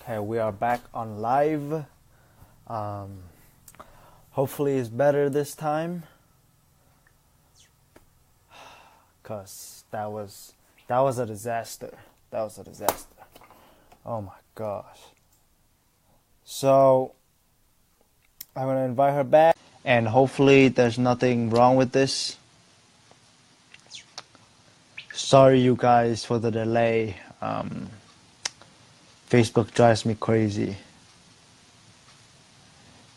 Okay, we are back on live. Um, Hopefully it's better this time, cause that was a disaster. That was a disaster. Oh my gosh. So I'm gonna invite her back, and hopefully there's nothing wrong with this. Sorry, you guys, for the delay. Facebook drives me crazy.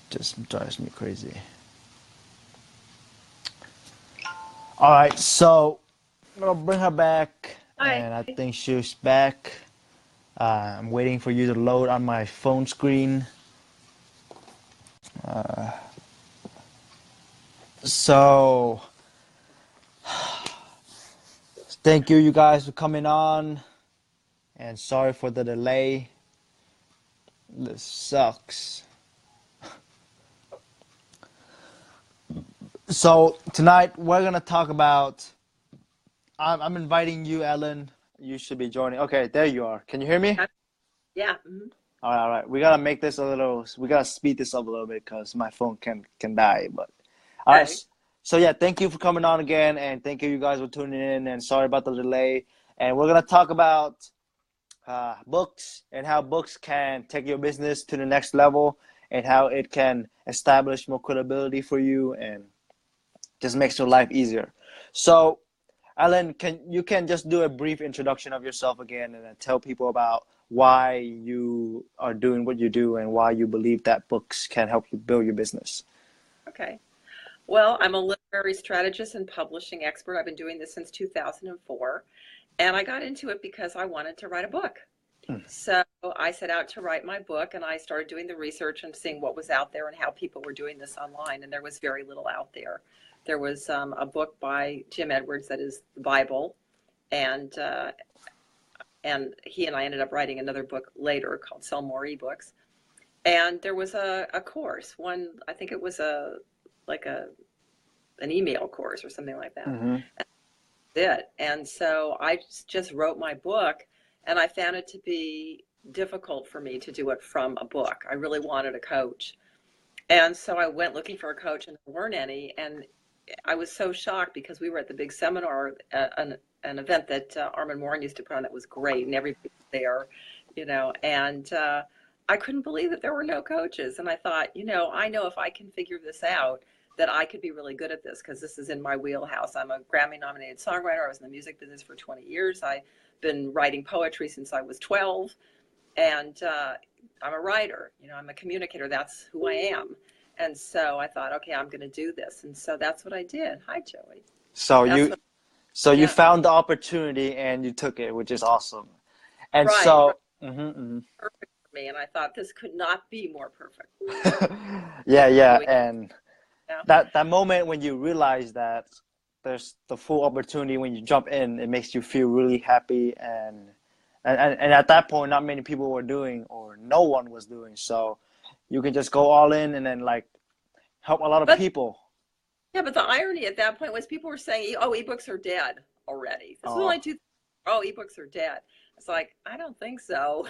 Just drives me crazy. All right, so I'm gonna bring her back, Hi. and I think she's back. I'm waiting for you to load on my phone screen. So, thank you, you guys, for coming on, and sorry for the delay. This sucks. So tonight we're gonna talk about. I'm inviting you, Ellen. You should be joining. Okay, there you are. Can you hear me? Yeah. All right, all right. We gotta make this a little. We gotta speed this up a little bit because my phone can die. But all right. Okay. So yeah, thank you for coming on again, and thank you guys for tuning in. And sorry about the delay. And we're gonna talk about books and how books can take your business to the next level, and how it can establish more credibility for you, and just makes your life easier. So, Alan, can just do a brief introduction of yourself again, and then tell people about why you are doing what you do and why you believe that books can help you build your business. Okay. Well, I'm a literary strategist and publishing expert. I've been doing this since 2004, and I got into it because I wanted to write a book. Hmm. So I set out to write my book, and I started doing the research and seeing what was out there and how people were doing this online, and there was very little out there. There was a book by Jim Edwards that is the Bible, and uh, and he and I ended up writing another book later called Sell More eBooks. And there was a course, one, I think it was like a an email course or something like that. Mm-hmm. And that's it. And so I just wrote my book, and I found it to be difficult for me to do it from a book. I really wanted a coach. And so I went looking for a coach, and there weren't any. And I was so shocked because we were at the big seminar, an event that Armin Morin used to put on that was great, and everybody was there, and I couldn't believe that there were no coaches. And I thought, I know if I can figure this out, that I could be really good at this because this is in my wheelhouse. I'm a Grammy nominated songwriter. I was in the music business for 20 years. I've been writing poetry since I was 12. And I'm a writer, I'm a communicator. That's who I am. And so I thought, okay, I'm going to do this. And so that's what I did. Hi, Joey. So That's you what, so you yeah, found the opportunity and you took it, which is awesome. And right, right. so, mm-hmm. Perfect for me. And I thought this could not be more perfect. Yeah, yeah, So, and yeah. that moment when you realize that there's the full opportunity when you jump in, it makes you feel really happy, and at that point not many people were doing, or no one was doing, so you can just go all in and then like help a lot of But people. yeah, but the irony at that point was people were saying, oh, ebooks are dead already. This was Oh. only oh, ebooks are dead. It's like, I don't think so.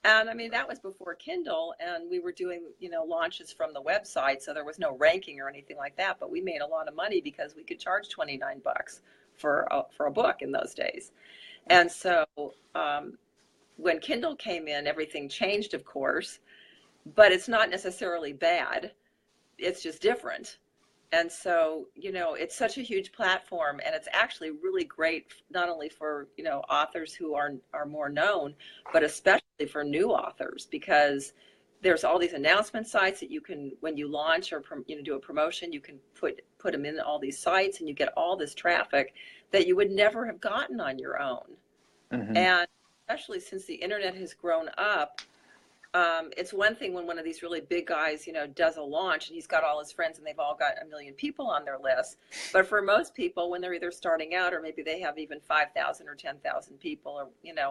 And I mean, that was before Kindle, and we were doing, launches from the website, so there was no ranking or anything like that. But we made a lot of money because we could charge $29 for a book in those days. And so when Kindle came in, everything changed, of course, but it's not necessarily bad. It's just different. And so, it's such a huge platform, and it's actually really great not only for, authors who are more known, but especially for new authors, because there's all these announcement sites that you can, when you launch or do a promotion, you can put them in all these sites, and you get all this traffic that you would never have gotten on your own. Hmm. And especially since the internet has grown up, it's one thing when one of these really big guys, does a launch and he's got all his friends and they've all got a million people on their list. But for most people, when they're either starting out or maybe they have even 5,000 or 10,000 people, or,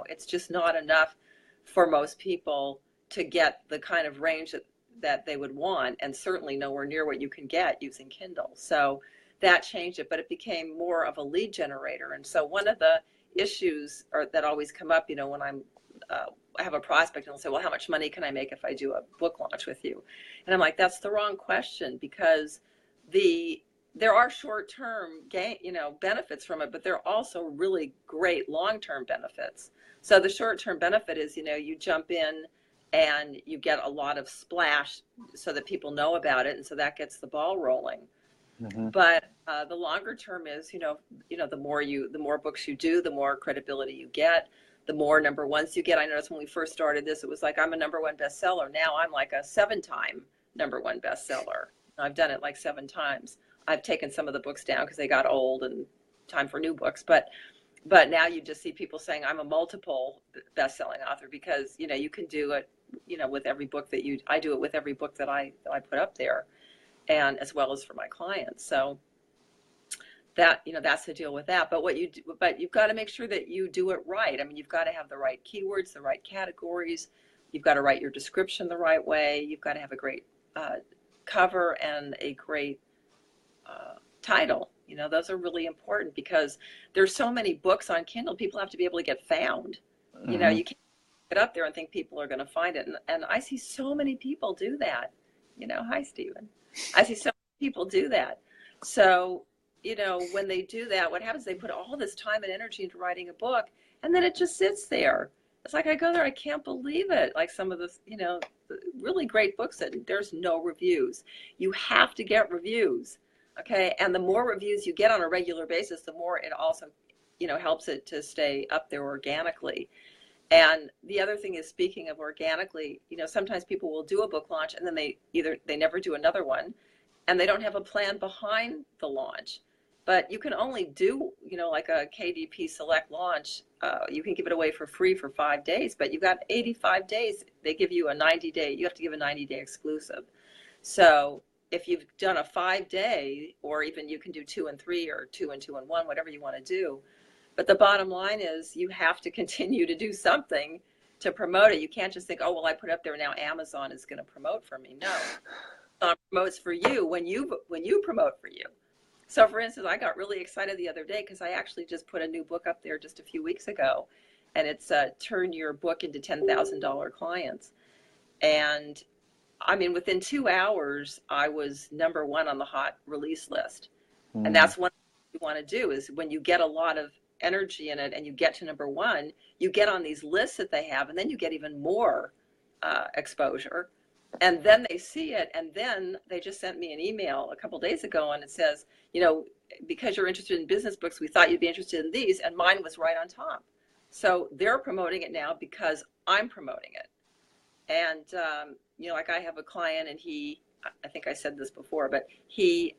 it's just not enough for most people to get the kind of range that they would want, and certainly nowhere near what you can get using Kindle. So that changed it, but it became more of a lead generator. And so one of the issues that always come up, when I'm I have a prospect and they'll say, well, how much money can I make if I do a book launch with you? And I'm like, that's the wrong question, because there are short-term gain, benefits from it, but there are also really great long-term benefits. So the short-term benefit is, you jump in and you get a lot of splash so that people know about it. And so that gets the ball rolling. Mm-hmm. But the longer term is, the more books you do, the more credibility you get, the more number ones you get. I noticed when we first started this, it was like, I'm a number one bestseller. Now I'm like a 7-time number one bestseller. I've done it like 7 times. I've taken some of the books down because they got old and time for new books. But now you just see people saying I'm a multiple best-selling author, because, you can do it, with every book I do it with every book that I put up there, and as well as for my clients. So that, that's the deal with that. But you've got to make sure that you do it right. I mean, you've got to have the right keywords, the right categories. You've got to write your description the right way. You've got to have a great cover and a great title. Those are really important, because there's so many books on Kindle. People have to be able to get found. Mm-hmm. You can't get up there and think people are going to find it. And I see so many people do that. Hi, Stephen. I see so many people do that. So, when they do that, what happens? They put all this time and energy into writing a book, and then it just sits there. It's like, I go there, I can't believe it. Like some of the, really great books that there's no reviews. You have to get reviews. Okay. And the more reviews you get on a regular basis, the more it also, helps it to stay up there organically. And the other thing is, speaking of organically, sometimes people will do a book launch and then they never do another one, and they don't have a plan behind the launch. But you can only do, like a KDP Select launch. You can give it away for free for 5 days, but you've got 85 days. They give you a 90-day. You have to give a 90-day exclusive. So if you've done a 5-day, or even you can do 2 and 3 or 2 and 2 and 1, whatever you want to do. But the bottom line is, you have to continue to do something to promote it. You can't just think, oh, well, I put it up there, now Amazon is going to promote for me. No, Amazon promotes for you when you promote for you. So for instance, I got really excited the other day because I actually just put a new book up there just a few weeks ago, and it's Turn Your Book into $10,000 Clients. And I mean, within 2 hours, I was number 1 on the hot release list. Mm. And that's one thing you want to do, is when you get a lot of energy in it and you get to number 1, you get on these lists that they have, and then you get even more exposure. And then they see it, and then they just sent me an email a couple days ago, and it says, because you're interested in business books, we thought you'd be interested in these, and mine was right on top. So they're promoting it now because I'm promoting it. And, like I have a client, and I think I said this before, but he,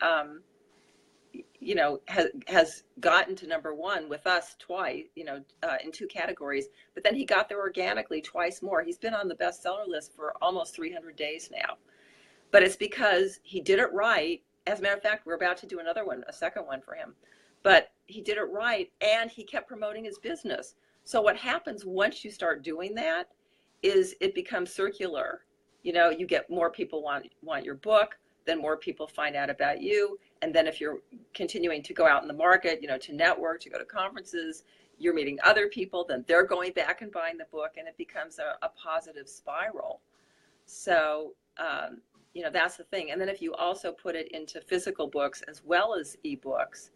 has gotten to number 1 with us twice, in 2 categories, but then he got there organically twice more. He's been on the bestseller list for almost 300 days now, but it's because he did it right. As a matter of fact, we're about to do another one, a second one for him, but he did it right, and he kept promoting his business. So what happens once you start doing that is it becomes circular. You get more people want your book, then more people find out about you. And then if you're continuing to go out in the market, to network, to go to conferences, you're meeting other people, then they're going back and buying the book, and it becomes a positive spiral. So, that's the thing. And then if you also put it into physical books as well as ebooks,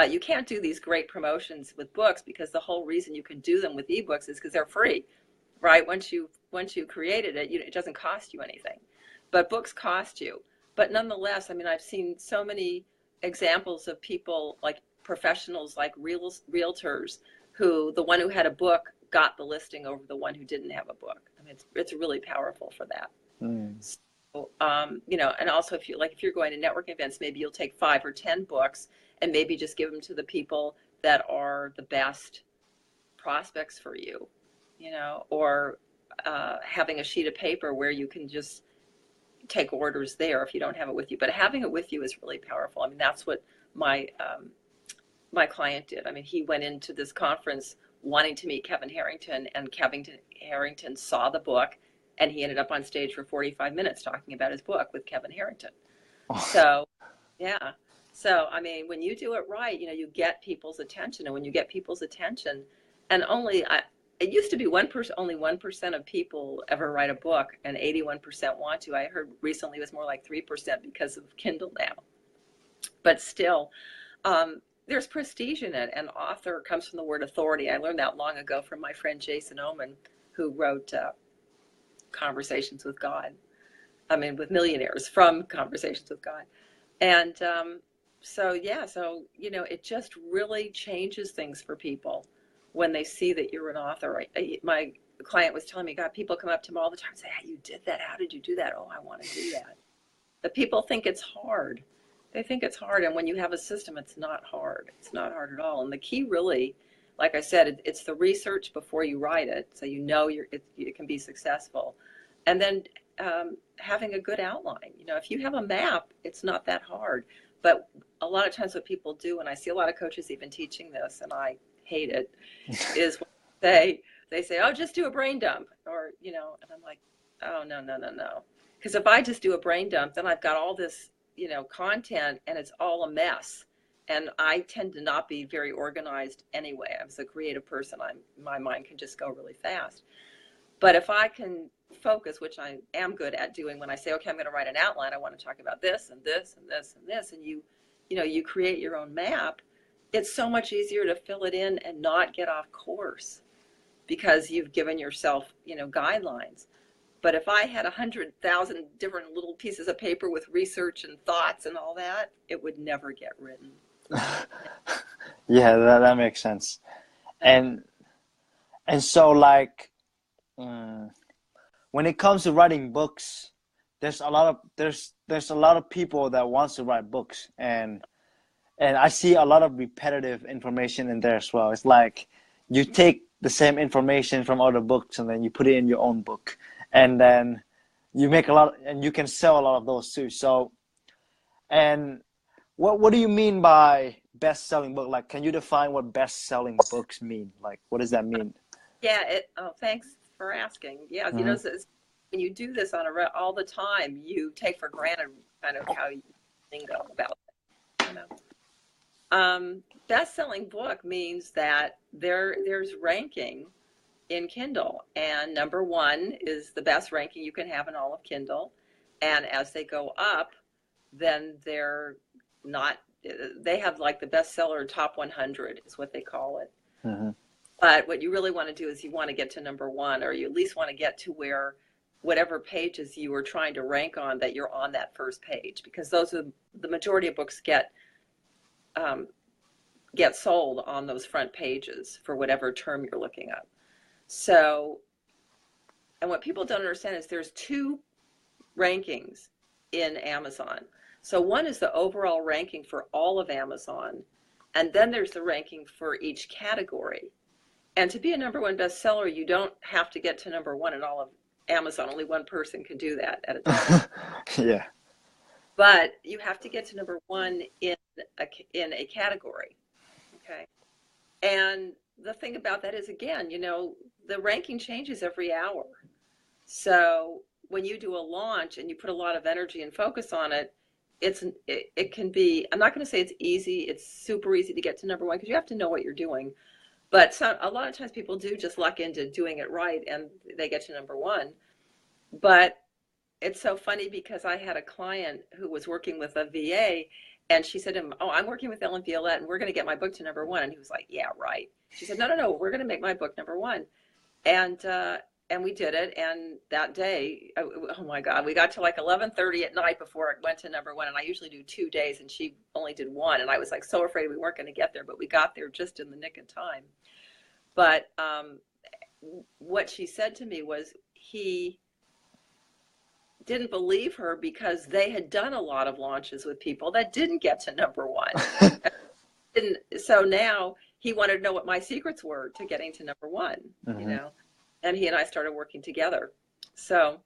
you can't do these great promotions with books, because the whole reason you can do them with ebooks is because they're free, right? Once you created it, it doesn't cost you anything, but books cost you. But nonetheless, I mean, I've seen so many examples of people, like professionals, like realtors, who the one who had a book got the listing over the one who didn't have a book. I mean, it's really powerful for that. Mm. So, and also if you're going to networking events, maybe you'll take 5 or 10 books and maybe just give them to the people that are the best prospects for you, or having a sheet of paper where you can just take orders there if you don't have it with you. But having it with you is really powerful. I mean, that's what my client did. I mean, he went into this conference wanting to meet Kevin Harrington, and Kevin Harrington saw the book, and he ended up on stage for 45 minutes talking about his book with Kevin Harrington. Oh. So, yeah. So, I mean, when you do it right, you get people's attention, and when you get people's attention, and it used to be 1%, only 1% of people ever write a book, and 81% want to. I heard recently it was more like 3% because of Kindle now. But still, there's prestige in it, and author comes from the word authority. I learned that long ago from my friend Jason Oman, who wrote Conversations with God. I mean, with millionaires from Conversations with God. And so, yeah, so, it just really changes things for people when they see that you're an author. My client was telling me, God, people come up to me all the time and say, hey, you did that. How did you do that? Oh, I want to do that. But people think it's hard. They think it's hard. And when you have a system, it's not hard. It's not hard at all. And the key really, like I said, it's the research before you write it. So it can be successful. And then having a good outline. If you have a map, it's not that hard. But a lot of times what people do, and I see a lot of coaches even teaching this, and I hate it, is they say, oh, just do a brain dump. Or, and I'm like, oh, no. Because if I just do a brain dump, then I've got all this, content, and it's all a mess. And I tend to not be very organized anyway. I'm a creative person. My mind can just go really fast. But if I can focus, which I am good at doing, when I say, okay, I'm going to write an outline, I want to talk about this and this and this and this, and you create your own map, it's so much easier to fill it in and not get off course because you've given yourself, guidelines. But if I had 100,000 different little pieces of paper with research and thoughts and all that, it would never get written. Yeah, that makes sense. And so like when it comes to writing books, there's a lot of people that wants to write books, and I see a lot of repetitive information in there as well. It's like you take the same information from other books and then you put it in your own book, and then you make a lot, and you can sell a lot of those too. So, and what do you mean by best-selling book? Like, can you define what best-selling books mean? Like, what does that mean? Yeah. Thanks for asking. Yeah. Mm-hmm. When you do this all the time, you take for granted kind of how you think about it. Best-selling book means that there's ranking in Kindle, and number one is the best ranking you can have in all of Kindle. And as they go up, then they have like the bestseller top 100 is what they call it. Mm-hmm. But what you really want to do is you want to get to number one, or you at least want to get to where whatever pages you were trying to rank on, that you're on that first page, because those are the majority of books get sold on those front pages for whatever term you're looking up. So, and what people don't understand is there's two rankings in Amazon. So one is the overall ranking for all of Amazon, and then there's the ranking for each category. And to be a number one bestseller, you don't have to get to number one in all of Amazon. Only one person can do that at a time. Yeah. But you have to get to number one in a category. Okay. And the thing about that is, again, the ranking changes every hour. So when you do a launch and you put a lot of energy and focus on it, it can be, I'm not going to say it's easy. It's super easy to get to number one because you have to know what you're doing. But a lot of times people do just luck into doing it right and they get to number one. But it's so funny because I had a client who was working with a VA, and she said to him, oh, I'm working with Ellen Violette and we're going to get my book to number one. And he was like, yeah, right. She said, no, we're going to make my book number one. And we did it. And that day, oh my God, we got to like 11:30 at night before it went to number one. And I usually do 2 days and she only did one. And I was like so afraid we weren't going to get there, but we got there just in the nick of time. But what she said to me was he didn't believe her because they had done a lot of launches with people that didn't get to number one. So now he wanted to know what my secrets were to getting to number one, and he and I started working together. So,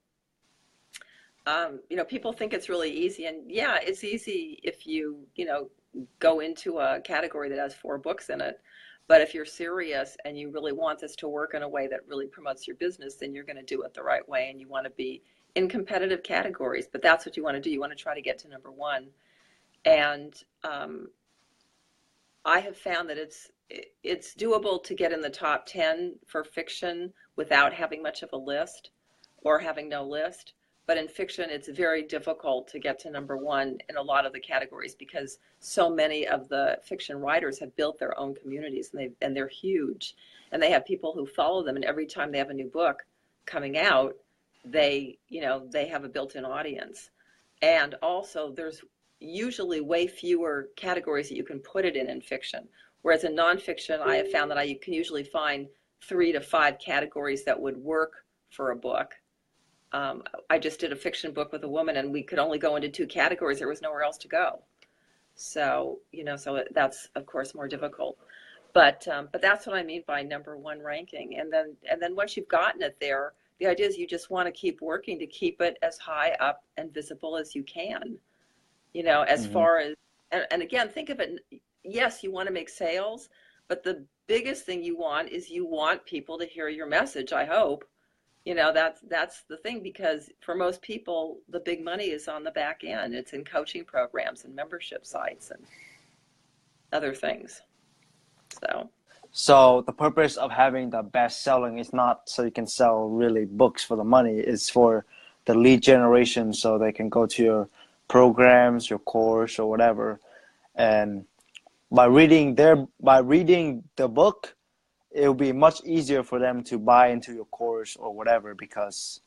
people think it's really easy, and yeah, it's easy if you go into a category that has 4 books in it. But if you're serious and you really want this to work in a way that really promotes your business, then you're going to do it the right way, and you want to be in competitive categories. But that's what you want to do. You want to try to get to number one. And I have found that it's doable to get in the top 10 for fiction without having much of a list or having no list. But in fiction, it's very difficult to get to number one in a lot of the categories because so many of the fiction writers have built their own communities, and they're huge. And they have people who follow them, and every time they have a new book coming out, they have a built-in audience. And also, there's usually way fewer categories that you can put it in fiction. Whereas in nonfiction, I have found that I can usually find 3 to 5 categories that would work for a book. I just did a fiction book with a woman, and we could only go into 2 categories. There was nowhere else to go. So, so that's of course more difficult. But that's what I mean by number one ranking. And then once you've gotten it there, the idea is you just want to keep working to keep it as high up and visible as you can. As far as, and again, think of it. Yes, you want to make sales, but the biggest thing you want is you want people to hear your message. I hope. That's the thing, because for most people, the big money is on the back end. It's in coaching programs and membership sites and other things. So the purpose of having the best selling is not so you can sell really books for the money. It's for the lead generation, so they can go to your programs, your course, or whatever. And by reading the book, it will be much easier for them to buy into your course or whatever, because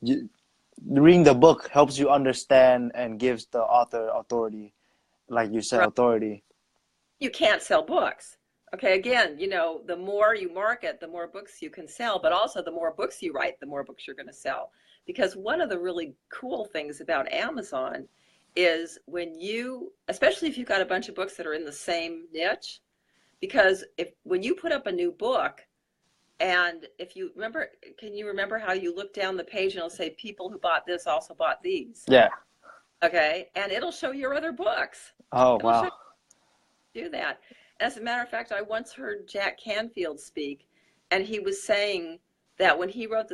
reading the book helps you understand and gives the author authority, like you said, Right. authority. You can't sell books. Okay, again, the more you market, the more books you can sell, but also the more books you write, the more books you're going to sell. Because one of the really cool things about Amazon is especially if you've got a bunch of books that are in the same niche, because when you put up a new book, and can you remember how you look down the page and it'll say people who bought this also bought these? Yeah. Okay, and it'll show your other books. Oh, wow. Do that. As a matter of fact, I once heard Jack Canfield speak, and he was saying that when he wrote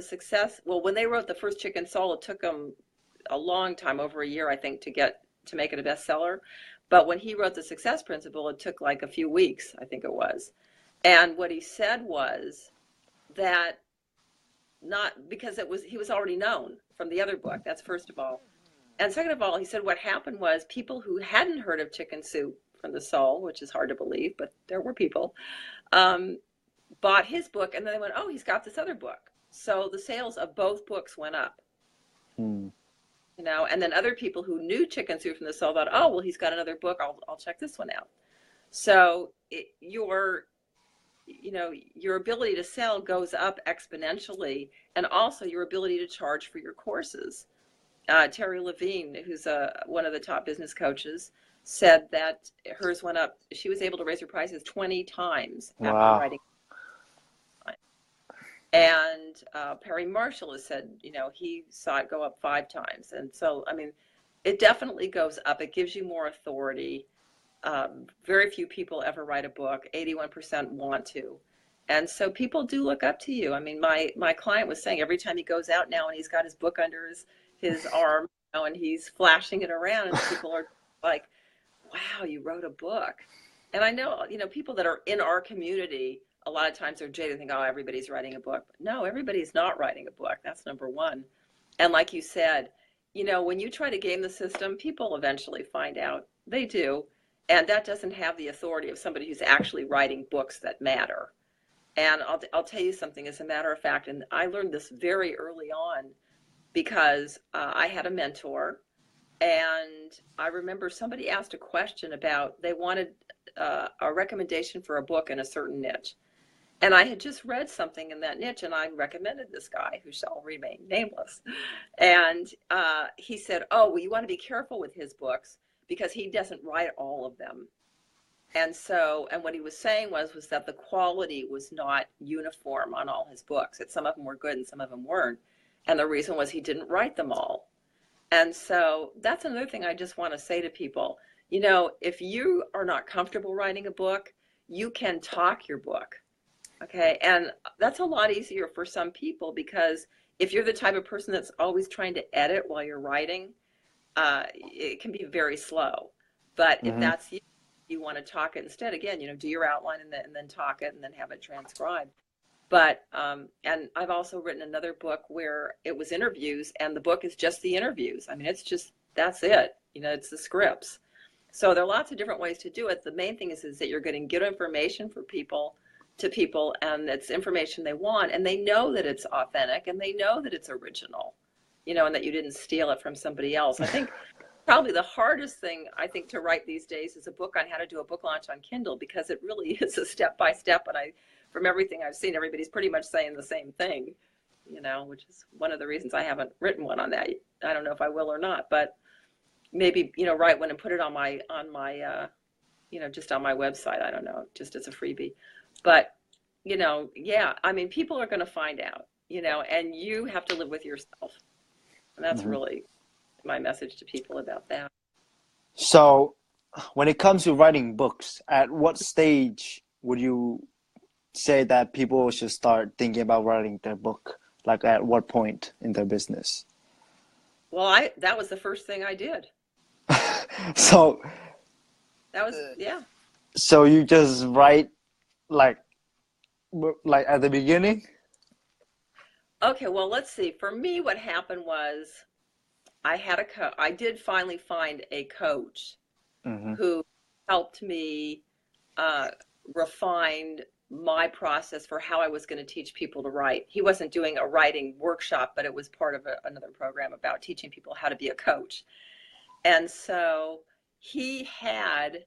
when they wrote the first Chicken Soul, it took them a long time, over a year, I think, to make it a bestseller. But when he wrote The Success Principle, it took like a few weeks, I think it was. And what he said was that not because he was already known from the other book. That's first of all. And second of all, he said what happened was people who hadn't heard of Chicken Soup from the Soul, which is hard to believe, but there were people, bought his book, and then they went, oh, he's got this other book. So the sales of both books went up. And then other people who knew Chicken Soup from the Soul thought, oh, well, he's got another book. I'll check this one out. So your ability to sell goes up exponentially, and also your ability to charge for your courses. Terry Levine, who's one of the top business coaches, said that hers went up. She was able to raise her prices 20 times after writing. And Perry Marshall has said, he saw it go up 5 times. And so, I mean, it definitely goes up. It gives you more authority. Very few people ever write a book. 81% want to. And so people do look up to you. I mean, my client was saying every time he goes out now and he's got his book under his arm, and he's flashing it around, and people are like, wow, you wrote a book. And I know, people that are in our community, a lot of times they're jaded and think, oh, everybody's writing a book. But no, everybody's not writing a book. That's number one. And like you said, when you try to game the system, people eventually find out. They do. And that doesn't have the authority of somebody who's actually writing books that matter. And I'll tell you something, as a matter of fact, and I learned this very early on because I had a mentor, and I remember somebody asked a question about they wanted a recommendation for a book in a certain niche. And I had just read something in that niche, and I recommended this guy, who shall remain nameless. And he said, oh, well, you want to be careful with his books because he doesn't write all of them. And what he was saying was that the quality was not uniform on all his books. That some of them were good and some of them weren't. And the reason was he didn't write them all. And so that's another thing I just want to say to people. If you are not comfortable writing a book, you can talk your book. Okay. And that's a lot easier for some people, because if you're the type of person that's always trying to edit while you're writing, it can be very slow. But if that's you, you want to talk it instead, again, do your outline and then talk it and then have it transcribed. But and I've also written another book where it was interviews, and the book is just the interviews. I mean, it's just, that's it. It's the scripts. So there are lots of different ways to do it. The main thing is that you're getting good information for people, to people, and it's information they want, and they know that it's authentic, and they know that it's original, and that you didn't steal it from somebody else. I think probably the hardest thing, I think, to write these days is a book on how to do a book launch on Kindle, because it really is a step-by-step, and from everything I've seen, everybody's pretty much saying the same thing, which is one of the reasons I haven't written one on that. I don't know if I will or not, but maybe, write one and put it on my just on my website. I don't know, just as a freebie. But, yeah, I mean, people are going to find out, and you have to live with yourself. And that's really my message to people about that. So when it comes to writing books, at what stage would you say that people should start thinking about writing their book? Like at what point in their business? Well, that was the first thing I did. So that was, yeah. So you just write like at the beginning? Okay, well, let's see. For me, what happened was I did finally find a coach who helped me refine my process for how I was going to teach people to write. He wasn't doing a writing workshop, but it was part of another program about teaching people how to be a coach. And so he had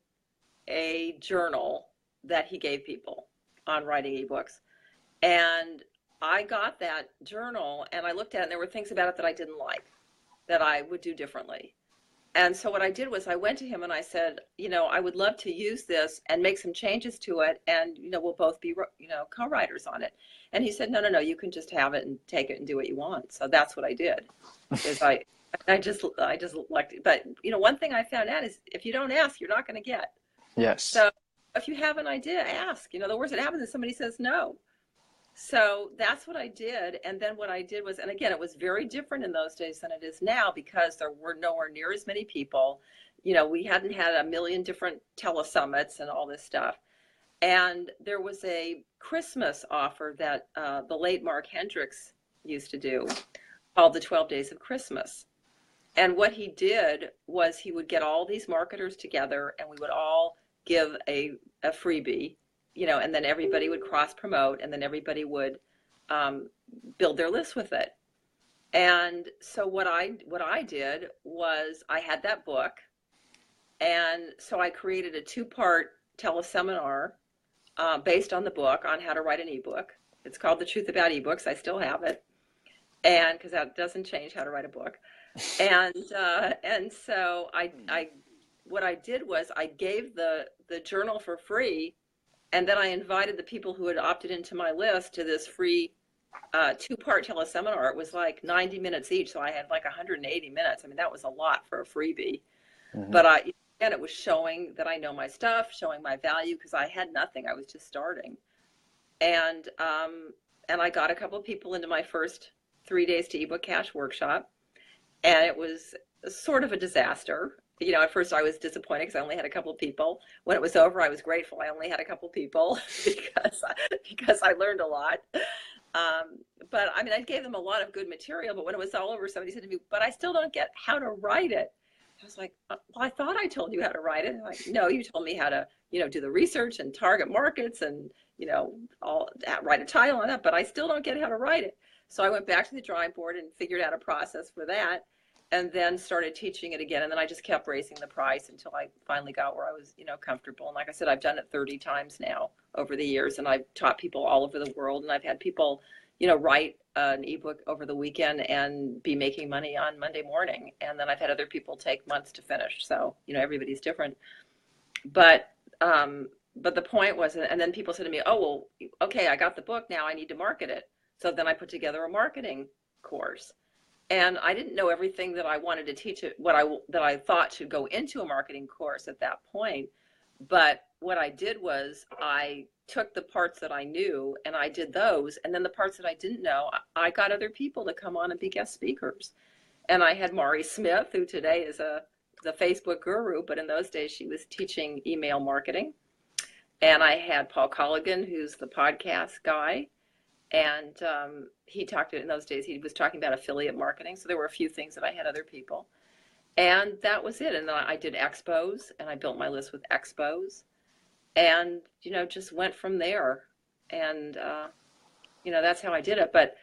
a journal that he gave people on writing ebooks. And I got that journal and I looked at it, and there were things about it that I didn't like, that I would do differently. And so what I did was I went to him and I said, I would love to use this and make some changes to it, and we'll both be co-writers on it. And he said, no, you can just have it and take it and do what you want. So that's what I did. Is I just liked it. But one thing I found out is if you don't ask, you're not going to get. Yes. So if you have an idea, ask. The worst that happens is somebody says no. So that's what I did. And then what I did was, and again, it was very different in those days than it is now, because there were nowhere near as many people. We hadn't had a million different telesummits and all this stuff. And there was a Christmas offer that the late Mark Hendricks used to do called the 12 Days of Christmas. And what he did was he would get all these marketers together, and we would all give a freebie, and then everybody would cross promote, and then everybody would build their list with it. And so what I did was I had that book, and so I created a 2-part teleseminar based on the book on how to write an ebook. It's called The Truth About Ebooks. I still have it, and because that doesn't change how to write a book. And so what I did was I gave the journal for free. And then I invited the people who had opted into my list to this free 2-part teleseminar. It was like 90 minutes each, so I had like 180 minutes. I mean, that was a lot for a freebie. But again, it was showing that I know my stuff, showing my value, because I had nothing. I was just starting. And I got a couple of people into my first 3 days to ebook cash workshop, and it was sort of a disaster. At first I was disappointed because I only had a couple of people. When it was over, I was grateful I only had a couple of people because I learned a lot. But I mean, I gave them a lot of good material, but when it was all over, somebody said to me, but I still don't get how to write it. I was like, well, I thought I told you how to write it. And I'm like, no, you told me how to, do the research and target markets and, all that, write a title on that, but I still don't get how to write it. So I went back to the drawing board and figured out a process for that, and then started teaching it again. And then I just kept raising the price until I finally got where I was, comfortable. And like I said, I've done it 30 times now over the years, and I've taught people all over the world. And I've had people, write an ebook over the weekend and be making money on Monday morning. And then I've had other people take months to finish. So, everybody's different. But the point was, and then people said to me, oh, well, okay, I got the book. Now I need to market it. So then I put together a marketing course. And I didn't know everything that I wanted to teach it, that I thought should go into a marketing course at that point. But what I did was I took the parts that I knew and I did those. And then the parts that I didn't know, I got other people to come on and be guest speakers. And I had Mari Smith, who today is a the Facebook guru, but in those days she was teaching email marketing. And I had Paul Colligan, who's the podcast guy. And he talked in those days, he was talking about affiliate marketing. So there were a few things that I had other people. And that was it. And then I did expos, and I built my list with expos, and, just went from there. And, that's how I did it. But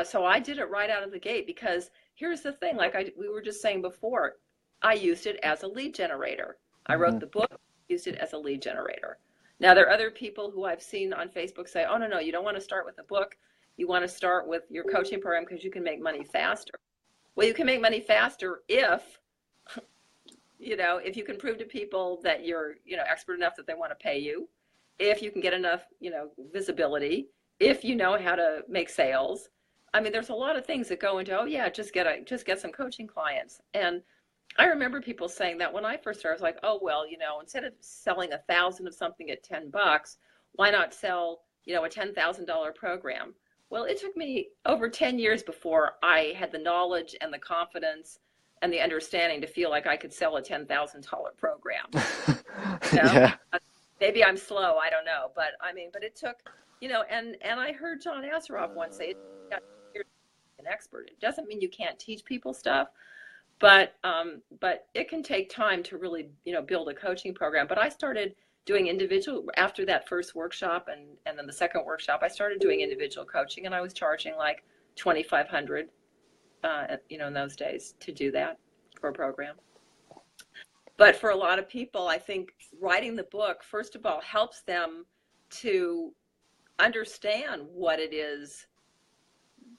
so I did it right out of the gate, because here's the thing, like we were just saying before, I used it as a lead generator. I wrote the book, used it as a lead generator. Now, there are other people who I've seen on Facebook say, oh, no, you don't want to start with a book. You want to start with your coaching program because you can make money faster. Well, you can make money faster if, if you can prove to people that you're, expert enough that they want to pay you, if you can get enough, visibility, if you know how to make sales. I mean, there's a lot of things that go into, oh, yeah, just get some coaching clients. And I remember people saying that when I first started. I was like, oh, well, instead of selling 1,000 of something at $10, why not sell, a $10,000 program? Well, it took me over 10 years before I had the knowledge and the confidence and the understanding to feel like I could sell a $10,000 program. Yeah. Maybe I'm slow, I don't know. But it took, and I heard John Assaraf once say, you're an expert. It doesn't mean you can't teach people stuff. But it can take time to really, build a coaching program. But I started doing individual after that first workshop, and then the second workshop. I started doing individual coaching, and I was charging like $2,500, in those days to do that for a program. But for a lot of people, I think writing the book, first of all, helps them to understand what it is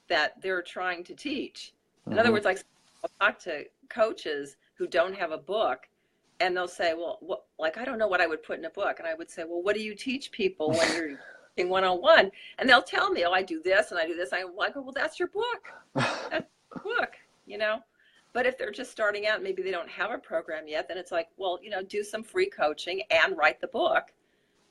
that they're trying to teach. In other words, like, I'll talk to coaches who don't have a book, and they'll say, well, I don't know what I would put in a book. And I would say, well, what do you teach people when you're teaching one-on-one? And they'll tell me, oh, I do this and I do this. I'm like, well, that's your book. That's your book, But if they're just starting out, maybe they don't have a program yet, then it's like, well, do some free coaching and write the book.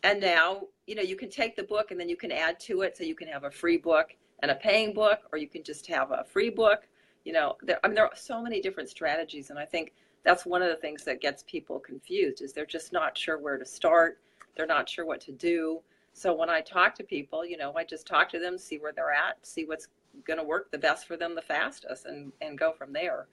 And now, you can take the book and then you can add to it. So you can have a free book and a paying book, or you can just have a free book. There are so many different strategies, and I think that's one of the things that gets people confused, is they're just not sure where to start. They're not sure what to do. So when I talk to people, I just talk to them, see where they're at, see what's going to work the best for them the fastest, and go from there.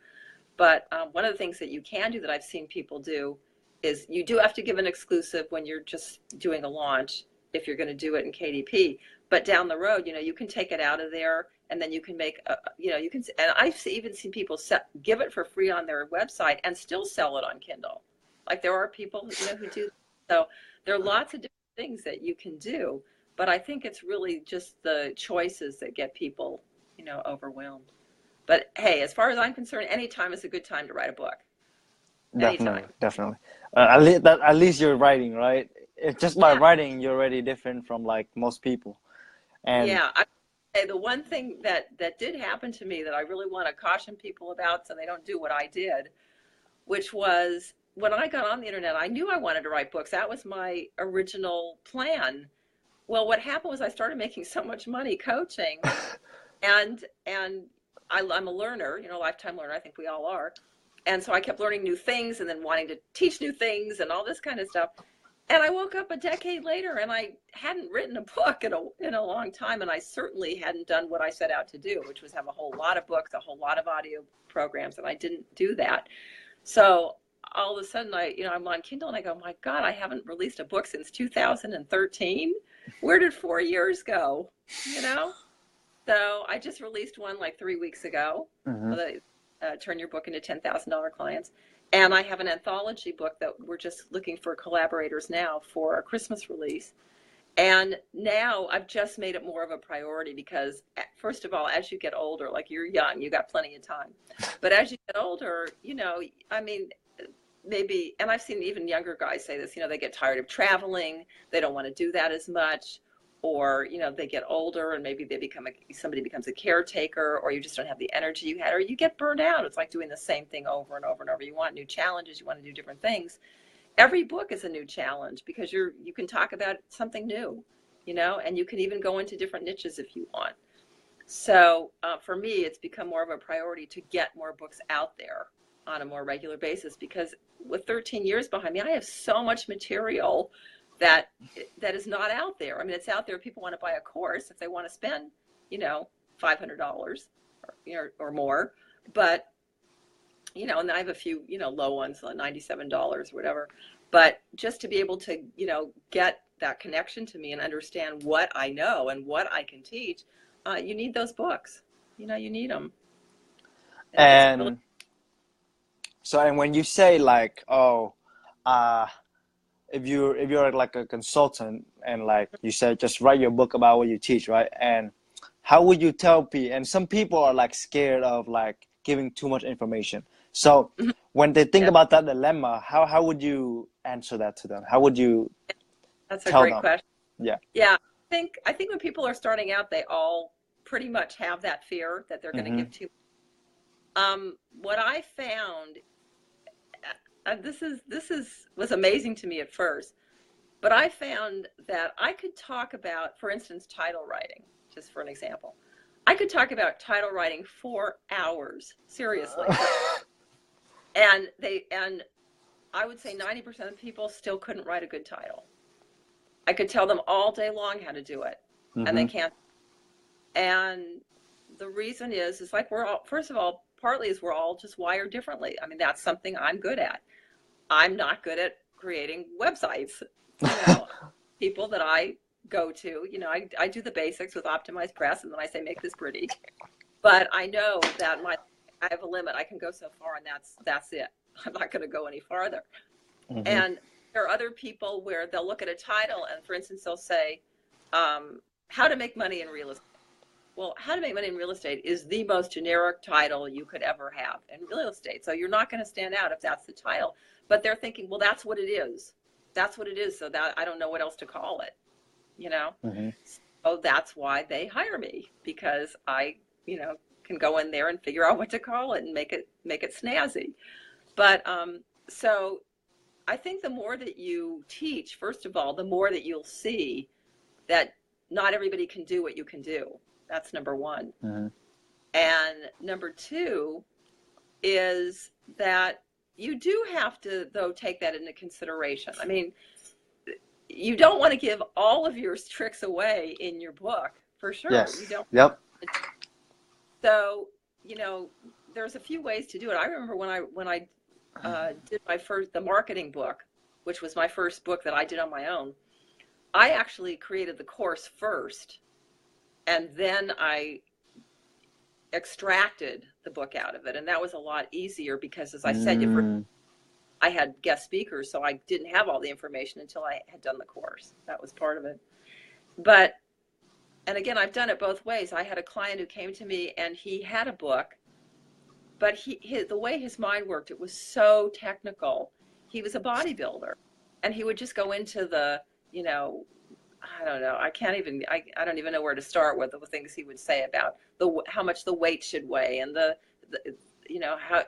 But one of the things that you can do that I've seen people do is you do have to give an exclusive when you're just doing a launch, if you're going to do it in KDP. But down the road, you can take it out of there, and then you can make, you can, and I've even seen people give it for free on their website and still sell it on Kindle. Like, there are people, who do. So there are lots of different things that you can do, but I think it's really just the choices that get people, overwhelmed. But hey, as far as I'm concerned, any time is a good time to write a book. Definitely. At least you're writing, right? It's just by writing, you're already different from like most people. And yeah, the one thing that did happen to me that I really want to caution people about, so they don't do what I did, which was when I got on the internet, I knew I wanted to write books. That was my original plan. Well, what happened was I started making so much money coaching, and I'm a learner, lifetime learner. I think we all are. And so I kept learning new things and then wanting to teach new things and all this kind of stuff. And I woke up a decade later and I hadn't written a book in a long time. And I certainly hadn't done what I set out to do, which was have a whole lot of books, a whole lot of audio programs. And I didn't do that. So all of a sudden I'm on Kindle and I go, my God, I haven't released a book since 2013. Where did 4 years go? So I just released one like 3 weeks ago. Turn your book into $10,000 clients. And I have an anthology book that we're just looking for collaborators now for a Christmas release. And now I've just made it more of a priority because, first of all, as you get older, like, you're young, you got plenty of time. But as you get older, maybe, and I've seen even younger guys say this, they get tired of traveling. They don't want to do that as much. Or, they get older and maybe somebody becomes a caretaker, or you just don't have the energy you had, or you get burned out. It's like doing the same thing over and over and over. You want new challenges. You want to do different things. Every book is a new challenge because you can talk about something new, and you can even go into different niches if you want. So for me, it's become more of a priority to get more books out there on a more regular basis, because with 13 years behind me, I have so much material that is not out there. I mean, it's out there. People want to buy a course if they want to spend, $500 or more. But, and I have a few, low ones, like $97 or whatever. But just to be able to, get that connection to me and understand what I know and what I can teach, you need those books. You need them. And really... so, and when you say like, oh, if you're like a consultant and like you said, just write your book about what you teach, right? And how would you tell people? And some people are like scared of like giving too much information. So when they think about that dilemma, how would you answer that to them? How would you That's a tell great them? question. Yeah. Yeah. I think when people are starting out, they all pretty much have that fear that they're going to give too much. What I found, this was amazing to me at first, but I found that I could talk about, for instance, title writing, just for an example. I could talk about title writing for hours, seriously. And I would say 90% of people still couldn't write a good title. I could tell them all day long how to do it, and they can't. And the reason is like we're all, first of all, partly is we're all just wired differently. I mean, that's something I'm good at. I'm not good at creating websites. People that I go to, I do the basics with optimized press, and then I say, make this pretty. But I know that I have a limit. I can go so far, and that's it. I'm not going to go any farther. And there are other people where they'll look at a title, and for instance, they'll say, how to make money in real estate. Well, how to make money in real estate is the most generic title you could ever have in real estate. So you're not going to stand out if that's the title. But they're thinking, well, that's what it is. That's what it is. So that I don't know what else to call it, So that's why they hire me, because I, can go in there and figure out what to call it and make it snazzy. But so I think the more that you teach, first of all, the more that you'll see that not everybody can do what you can do. That's number one. And number two is that you do have to, though, take that into consideration. I mean, you don't want to give all of your tricks away in your book, for sure. Yes. You don't. Yep. So, there's a few ways to do it. I remember when I did the marketing book, which was my first book that I did on my own. I actually created the course first, and then I extracted the book out of it. And that was a lot easier because, as I said, I had guest speakers, so I didn't have all the information until I had done the course. That was part of it. But, and again, I've done it both ways. I had a client who came to me and he had a book, but the way his mind worked, it was so technical. He was a bodybuilder, and he would just go into the, I don't know. I don't even know where to start with the things he would say about how much the weight should weigh, and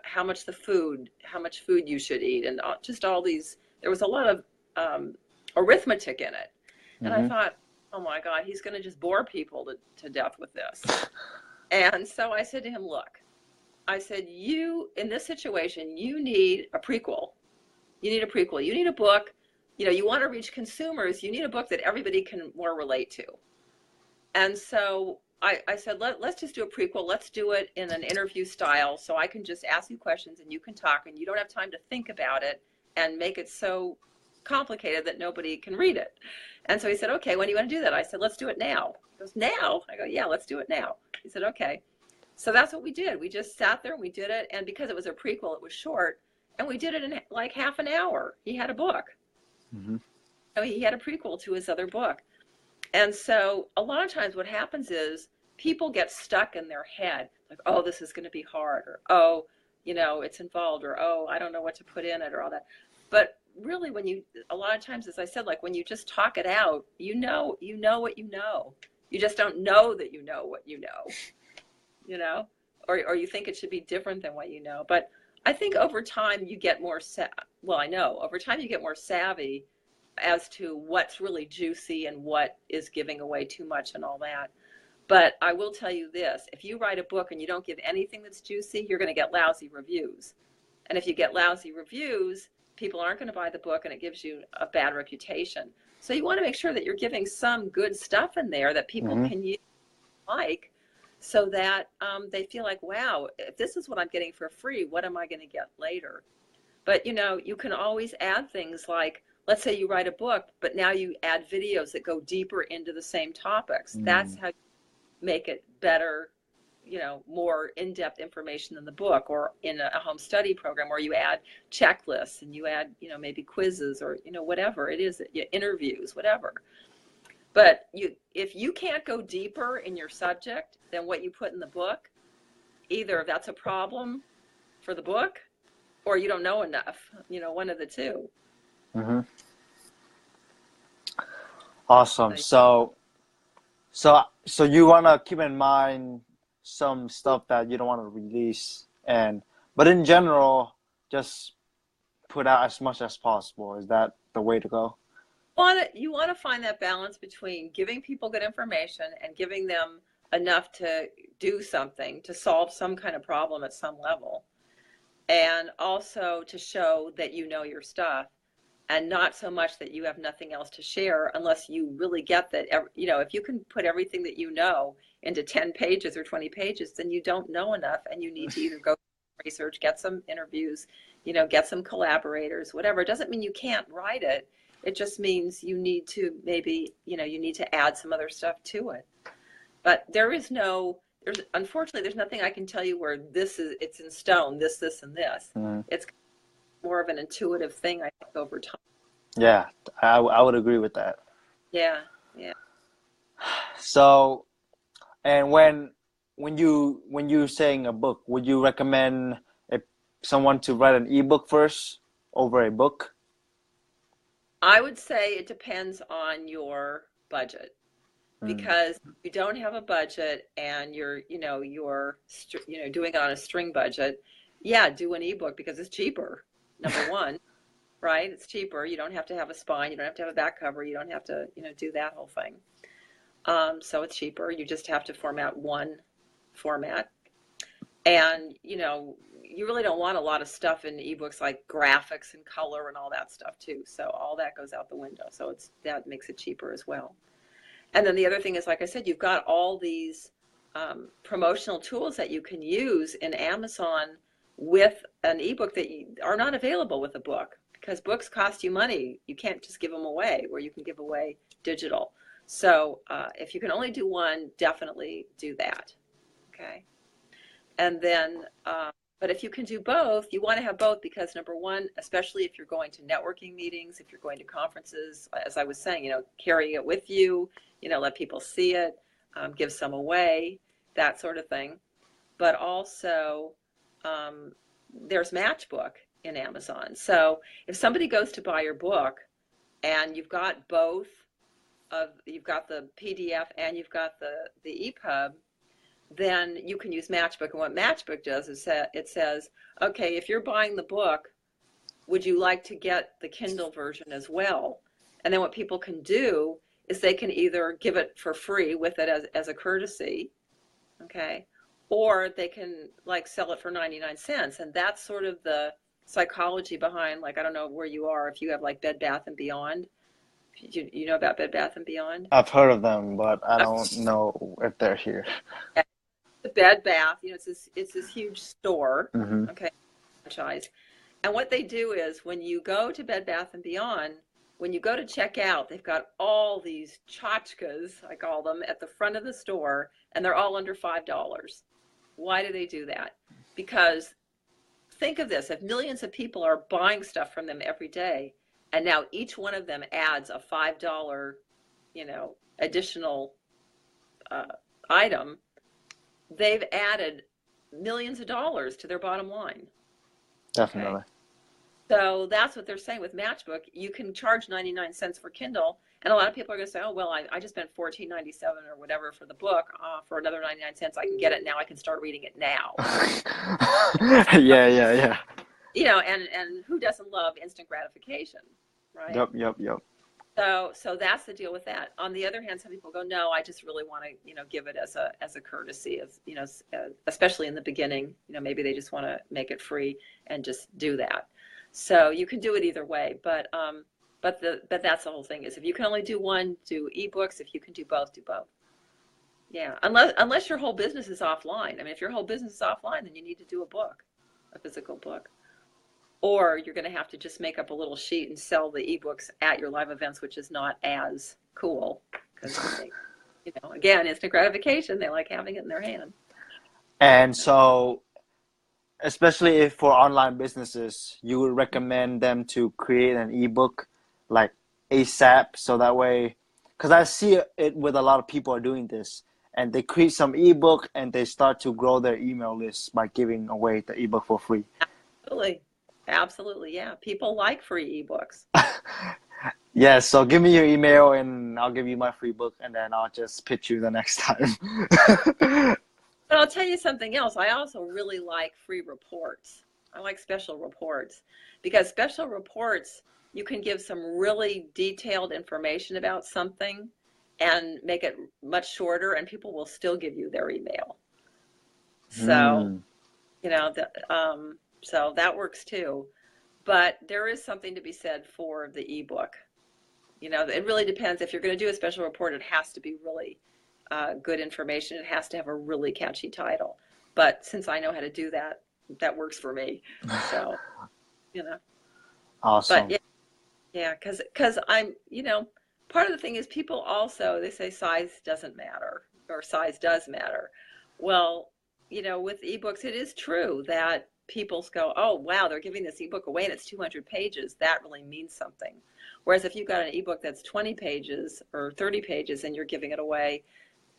how much food you should eat, and just all these. There was a lot of arithmetic in it, and I thought, oh my God, he's going to just bore people to death with this. And so I said to him, look, I said, in this situation, you need a prequel. You need a prequel. You need a book. You want to reach consumers, you need a book that everybody can more relate to. And so I said, let's just do a prequel. Let's do it in an interview style, so I can just ask you questions and you can talk, and you don't have time to think about it and make it so complicated that nobody can read it. And so he said, okay, when do you want to do that? I said, let's do it now. He goes, now? I go, yeah, let's do it now. He said, okay. So that's what we did. We just sat there and we did it. And because it was a prequel, it was short, and we did it in like half an hour. He had a book. I mean, he had a prequel to his other book. And so a lot of times what happens is people get stuck in their head, like, oh, this is going to be hard, or, oh, it's involved, or, oh, I don't know what to put in it, or all that. But really, a lot of times, as I said, like when you just talk it out, you know what you know. You just don't know that you know what you know, or you think it should be different than what you know. But I think over time you get more over time you get more savvy as to what's really juicy and what is giving away too much and all that. But I will tell you this, if you write a book and you don't give anything that's juicy, you're going to get lousy reviews. And if you get lousy reviews, people aren't going to buy the book, and it gives you a bad reputation. So you want to make sure that you're giving some good stuff in there that people Mm-hmm. can use, like, so that they feel like, wow, if this is what I'm getting for free, what am I going to get later? But you can always add things like, let's say you write a book, but now you add videos that go deeper into the same topics. That's how you make it better, more in-depth information in the book, or in a home study program where you add checklists and you add, maybe quizzes, or, whatever it is, interviews, whatever. But if you can't go deeper in your subject than what you put in the book, either that's a problem for the book, or you don't know enough, one of the two. Mm-hmm. Awesome. So you want to keep in mind some stuff that you don't want to release, but in general, just put out as much as possible. Is that the way to go? You want to find that balance between giving people good information and giving them enough to do something, to solve some kind of problem at some level, and also to show that you know your stuff, and not so much that you have nothing else to share, unless you really get that, if you can put everything that you know into 10 pages or 20 pages, then you don't know enough, and you need to either go research, get some interviews, get some collaborators, whatever. It doesn't mean you can't write it. It just means you need to maybe, you need to add some other stuff to it. But unfortunately, there's nothing I can tell you where it's in stone, this, and this. Mm. It's more of an intuitive thing, I think, over time. Yeah, I would agree with that. Yeah. So, and when you're saying a book, would you recommend someone to write an ebook first over a book? I would say it depends on your budget, because if you don't have a budget and you're doing it on a string budget, do an ebook, because it's cheaper. Number one, right? It's cheaper. You don't have to have a spine. You don't have to have a back cover. You don't have to, do that whole thing. So it's cheaper. You just have to format one format. And, you really don't want a lot of stuff in ebooks, like graphics and color and all that stuff too. So all that goes out the window. So that makes it cheaper as well. And then the other thing is, like I said, you've got all these promotional tools that you can use in Amazon with an ebook that are not available with a book, because books cost you money. You can't just give them away, where you can give away digital. So if you can only do one, definitely do that. Okay. And then, but if you can do both, you want to have both, because number one, especially if you're going to networking meetings, if you're going to conferences, as I was saying, carrying it with you, let people see it, give some away, that sort of thing. But also, there's Matchbook in Amazon. So if somebody goes to buy your book and you've got both you've got the PDF and you've got the EPUB, then you can use Matchbook. And what Matchbook does is it says, okay, if you're buying the book, would you like to get the Kindle version as well? And then what people can do is they can either give it for free with it as a courtesy, okay, or they can sell it for 99 cents. And that's sort of the psychology behind, I don't know where you are, if you have Bed Bath & Beyond. You know about Bed Bath & Beyond? I've heard of them, but I don't know if they're here. The Bed Bath, it's this huge store, Mm-hmm. okay, franchise. And what they do is, when you go to Bed Bath & Beyond, when you go to check out, they've got all these tchotchkes, I call them, at the front of the store, and they're all under $5. Why do they do that? Because think of this, if millions of people are buying stuff from them every day, and now each one of them adds a $5, additional item, they've added millions of dollars to their bottom line. Definitely. Okay? So that's what they're saying with Matchbook. You can charge 99 cents for Kindle, and a lot of people are going to say, oh, well, I just spent $14.97 or whatever for the book. For another 99 cents, I can get it now. I can start reading it now. Yeah. And who doesn't love instant gratification, right? Yep. So that's the deal with that. On the other hand, some people go, no, I just really want to, give it as a courtesy, especially in the beginning. Maybe they just want to make it free and just do that. So you can do it either way, but that's the whole thing is if you can only do one, do ebooks. If you can do both, do both. Yeah, unless your whole business is offline. I mean, if your whole business is offline, then you need to do a physical book. Or you're going to have to just make up a little sheet and sell the ebooks at your live events, which is not as cool because, again, instant gratification. They like having it in their hand. And so, especially if for online businesses, you would recommend them to create an ebook like ASAP, so that way, because I see it with a lot of people are doing this, and they create some ebook and they start to grow their email list by giving away the ebook for free. Absolutely, yeah. People like free ebooks. Yeah, so give me your email and I'll give you my free book, and then I'll just pitch you the next time. But I'll tell you something else. I also really like free reports. I like special reports because special reports, you can give some really detailed information about something and make it much shorter, and people will still give you their email. So, so that works too. But there is something to be said for the ebook. It really depends. If you're going to do a special report, it has to be really good information. It has to have a really catchy title. But since I know how to do that, that works for me. So, Awesome. But yeah, because I'm, part of the thing is people also, they say size doesn't matter or size does matter. Well, with ebooks, it is true that people go, oh, wow, they're giving this ebook away and it's 200 pages. That really means something. Whereas if you've got an ebook that's 20 pages or 30 pages and you're giving it away,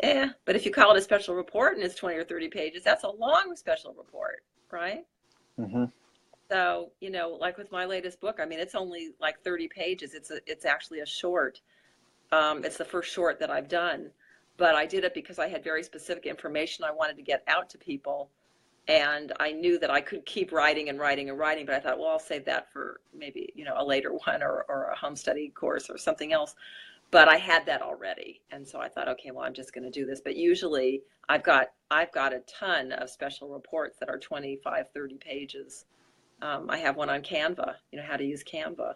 but if you call it a special report and it's 20 or 30 pages, that's a long special report, right? Mm-hmm. So, like with my latest book, I mean, it's only like 30 pages. It's actually a short. It's the first short that I've done, but I did it because I had very specific information I wanted to get out to people. And I knew that I could keep writing and writing and writing, but I thought, well, I'll save that for maybe, a later one or a home study course or something else. But I had that already. And so I thought, okay, well, I'm just going to do this. But usually I've got a ton of special reports that are 25, 30 pages. I have one on Canva, how to use Canva.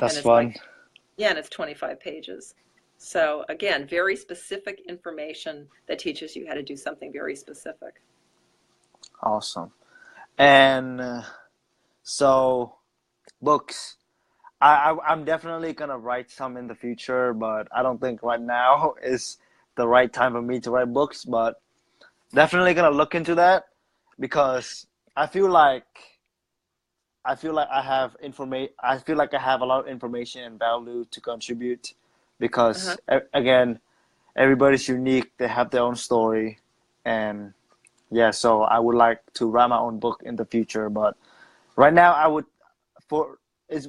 That's fun. And it's 25 pages. So again, very specific information that teaches you how to do something very specific. Awesome. And so books, I'm definitely going to write some in the future, but I don't think right now is the right time for me to write books, but definitely going to look into that because I feel like I have a lot of information and value to contribute because again, everybody's unique. They have their own story, and yeah, so I would like to write my own book in the future. But right now, it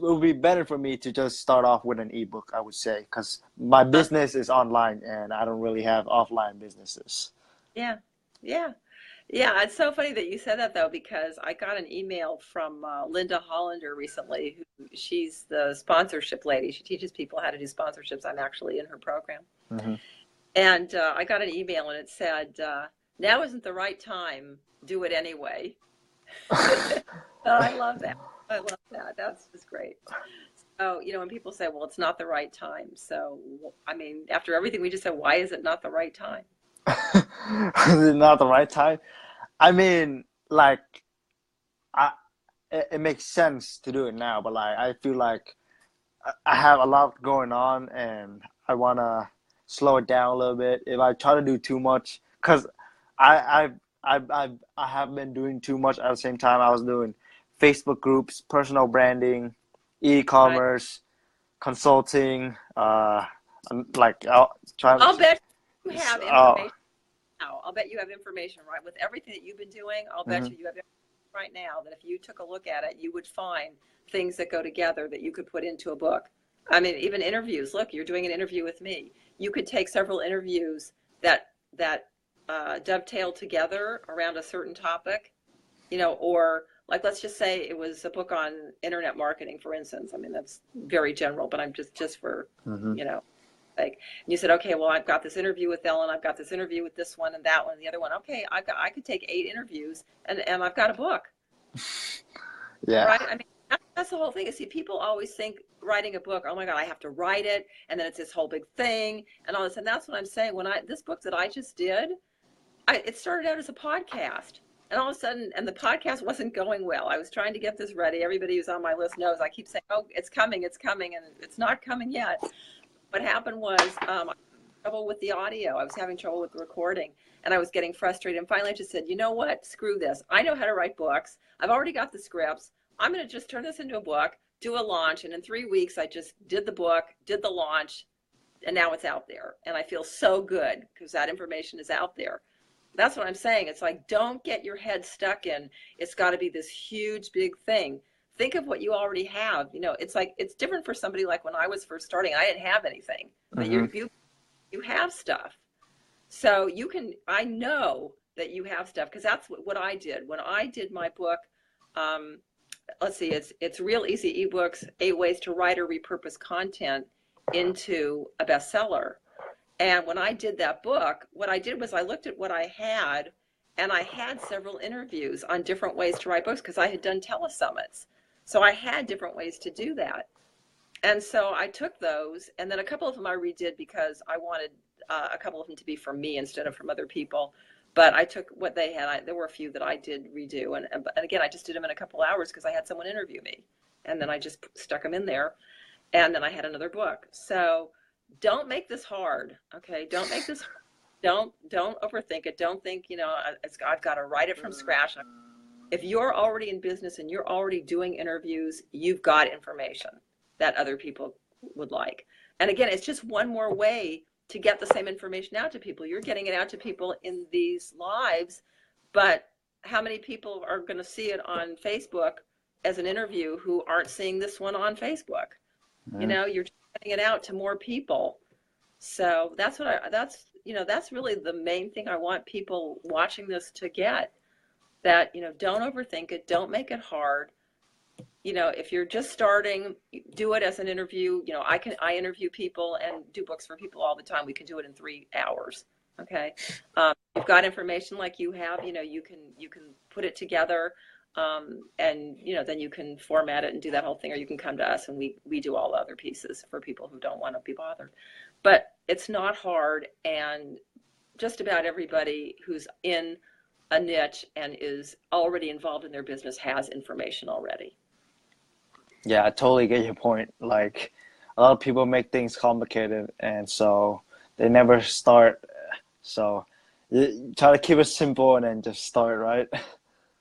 would be better for me to just start off with an ebook, I would say, because my business is online and I don't really have offline businesses. Yeah. It's so funny that you said that though, because I got an email from Linda Hollander recently. She's the sponsorship lady. She teaches people how to do sponsorships. I'm actually in her program. Mm-hmm. And I got an email and it said, now isn't the right time. Do it anyway. I love that. That's just great. So, when people say, well, it's not the right time. So, I mean, after everything we just said, why is it not the right time? Is it not the right time? I mean, like, it makes sense to do it now, but like, I feel like I have a lot going on and I want to slow it down a little bit. If I try to do too much, because I have been doing too much at the same time. I was doing Facebook groups, personal branding, e-commerce, consulting, like I'll bet you have information now. I'll bet you have information, right? With everything that you've been doing, I'll bet you have information right now that if you took a look at it, you would find things that go together that you could put into a book. I mean, even interviews. Look, you're doing an interview with me. You could take several interviews that dovetail together around a certain topic, or like, let's just say it was a book on internet marketing, for instance. I mean, that's very general, but I'm just for, Mm-hmm. you know, like, and you said, okay, well, I've got this interview with Ellen, I've got this interview with this one and that one and the other one. Okay, I could take 8 interviews and I've got a book, Yeah. right? I mean, that's the whole thing. You see, people always think writing a book, oh my God, I have to write it, and then it's this whole big thing and all this. And that's what I'm saying. This book that I just did, it started out as a podcast. And all of a sudden, and the podcast wasn't going well. I was trying to get this ready. Everybody who's on my list knows I keep saying, oh, it's coming, and it's not coming yet. What happened was I had trouble with the audio. I was having trouble with the recording, and I was getting frustrated. And finally, I just said, you know what? Screw this. I know how to write books. I've already got the scripts. I'm going to just turn this into a book, do a launch, and in 3 weeks, I just did the book, did the launch, and now it's out there. And I feel so good because that information is out there. That's what I'm saying. It's like, don't get your head stuck in, it's got to be this huge, big thing. Think of what you already have. You know, it's like, it's different for somebody like when I was first starting, I didn't have anything, but Mm-hmm. you have stuff. So I know that you have stuff because that's what I did. When I did my book, let's see, it's Real Easy eBooks, 8 Ways to Write or Repurpose Content into a Bestseller. And when I did that book, what I did was I looked at what I had, and I had several interviews on different ways to write books because I had done telesummits. So I had different ways to do that. And so I took those, and then a couple of them I redid because I wanted a couple of them to be from me instead of from other people. But I took what they had. There were a few that I did redo. And again, I just did them in a couple hours because I had someone interview me. And then I just stuck them in there. And then I had another book. So don't make this hard, okay? Don't make this hard. Don't overthink it. Don't think, you know, I've got to write it from scratch. If you're already in business and you're already doing interviews, you've got information that other people would like. And again, it's just one more way to get the same information out to people. You're getting it out to people in these lives, but how many people are going to see it on Facebook as an interview who aren't seeing this one on Facebook? You know, you're getting it out to more people. So that's that's really the main thing I want people watching this to get, that, you know, don't overthink it. Don't make it hard. You know, if you're just starting, do it as an interview. You know, I interview people and do books for people all the time. We can do it in 3 hours. Okay. You've got information like you have, you know, you can put it together. And, you know, then you can format it and do that whole thing, or you can come to us and we do all the other pieces for people who don't want to be bothered. But it's not hard, and just about everybody who's in a niche and is already involved in their business has information already. Yeah, I totally get your point. Like, a lot of people make things complicated, and so they never start. So you try to keep it simple and then just start, right?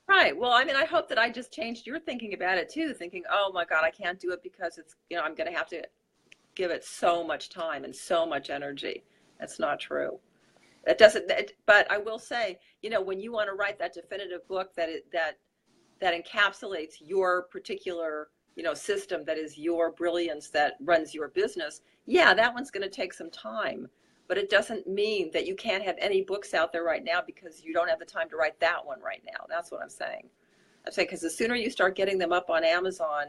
Right. Well, I mean, I hope that I just changed your thinking about it too, thinking, oh my God, I can't do it because it's, you know, I'm going to have to give it so much time and so much energy. That's not true. But I will say, you know, when you want to write that definitive book that encapsulates your particular, you know, system, that is your brilliance, that runs your business, yeah, that one's going to take some time. But it doesn't mean that you can't have any books out there right now because you don't have the time to write that one right now. That's what I'm saying. I'm saying because the sooner you start getting them up on Amazon,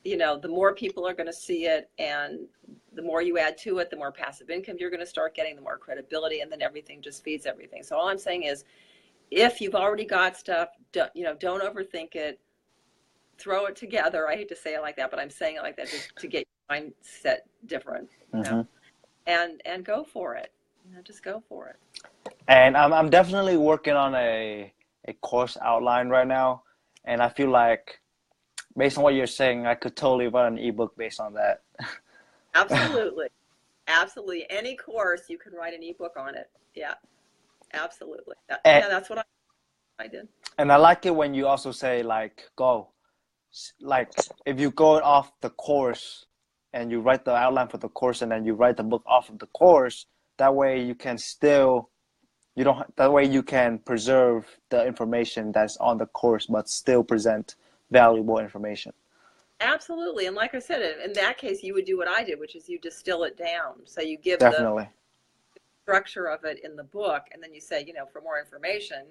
you know, the more people are going to see it, and the more you add to it, the more passive income you're going to start getting, the more credibility, and then everything just feeds everything. So all I'm saying is, if you've already got stuff, don't overthink it. Throw it together. I hate to say it like that, but I'm saying it like that just to get your mindset different. You know? And go for it. You know, just go for it. And I'm definitely working on a course outline right now, and I feel like, based on what you're saying, I could totally write an ebook based on that. Absolutely. Absolutely. Any course, you can write an ebook on it. Yeah, absolutely. That's what I did. And I like it when you also say, like, if you go off the course and you write the outline for the course and then you write the book off of the course, that way you can preserve the information that's on the course but still present valuable information. Absolutely. And like I said, in that case, you would do what I did, which is you distill it down. So you give Definitely the structure of it in the book, and then you say, you know, for more information,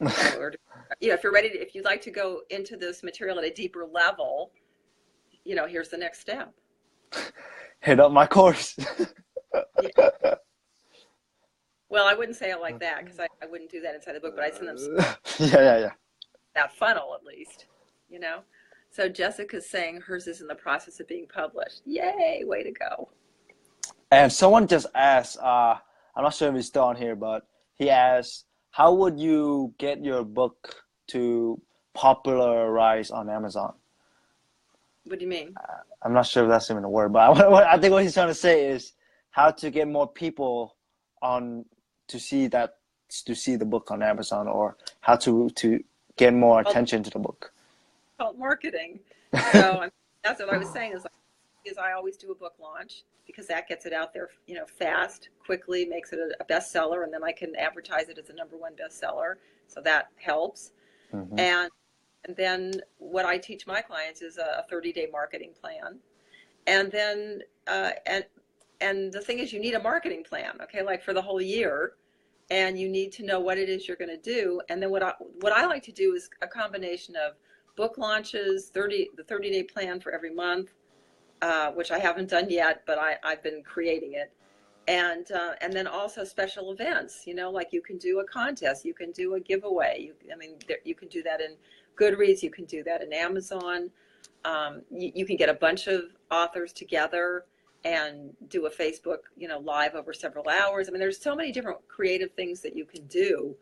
Or if you're ready to, if you'd like to go into this material at a deeper level, here's the next step. Hit up my course. Yeah. Well, I wouldn't say it like that because I wouldn't do that inside the book, but I send them Yeah. that funnel at least. So Jessica's saying hers is in the process of being published. Yay, way to go. And someone just asked, I'm not sure if he's still on here, but he asked, how would you get your book to popularize on Amazon? What do you mean? I'm not sure if that's even a word, but I think what he's trying to say is how to get more people on to see the book on Amazon, or how to get more attention to the book. Called marketing. So that's what I was saying is I always do a book launch because that gets it out there, fast, quickly, makes it a bestseller, and then I can advertise it as a #1 bestseller. So that helps. Mm-hmm. And then what I teach my clients is a 30-day marketing plan. And then and the thing is, you need a marketing plan, okay, like for the whole year, and you need to know what it is you're going to do. And then what I like to do is a combination of book launches, the 30-day plan for every month, which I haven't done yet, but I've been creating it. And then also special events, like you can do a contest, you can do a giveaway. You can do that in Goodreads, you can do that in Amazon. You can get a bunch of authors together and do a Facebook, live over several hours. There's so many different creative things that you can do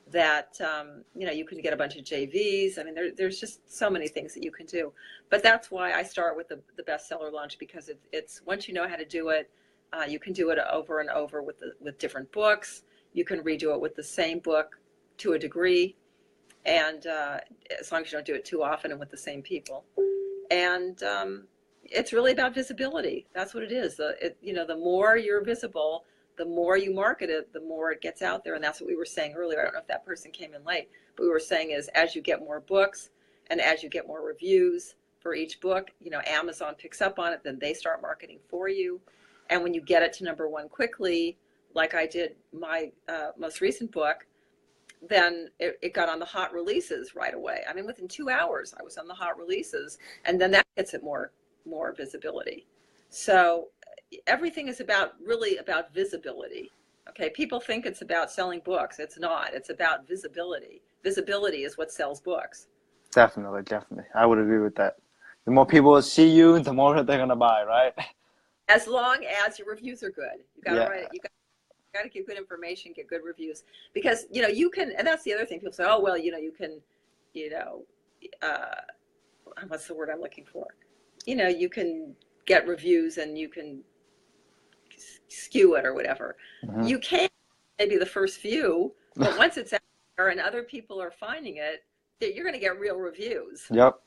that, you can get a bunch of JVs. There's just so many things that you can do. But that's why I start with the bestseller launch, because it's once you know how to do it, you can do it over and over with different books. You can redo it with the same book to a degree, and as long as you don't do it too often and with the same people. And it's really about visibility. That's what it is. The more you're visible, the more you market it, the more it gets out there. And that's what we were saying earlier. I don't know if that person came in late, but we were saying is as you get more books and as you get more reviews for each book, Amazon picks up on it, then they start marketing for you. And when you get it to #1 quickly, like I did my most recent book, then it got on the hot releases right away. Within 2 hours, I was on the hot releases, and then that gets it more visibility. So everything is really about visibility. Okay, people think it's about selling books. It's not. It's about visibility. Visibility is what sells books. Definitely. I would agree with that. The more people see you, the more they're gonna buy, right? As long as your reviews are good. You gotta write it. You got to get good information, get good reviews, because you can, and that's the other thing. People say, oh well, you can, what's the word I'm looking for? You can get reviews and you can skew it or whatever. Mm-hmm. You can maybe the first few, but once it's out there and other people are finding it, you're going to get real reviews. Yep.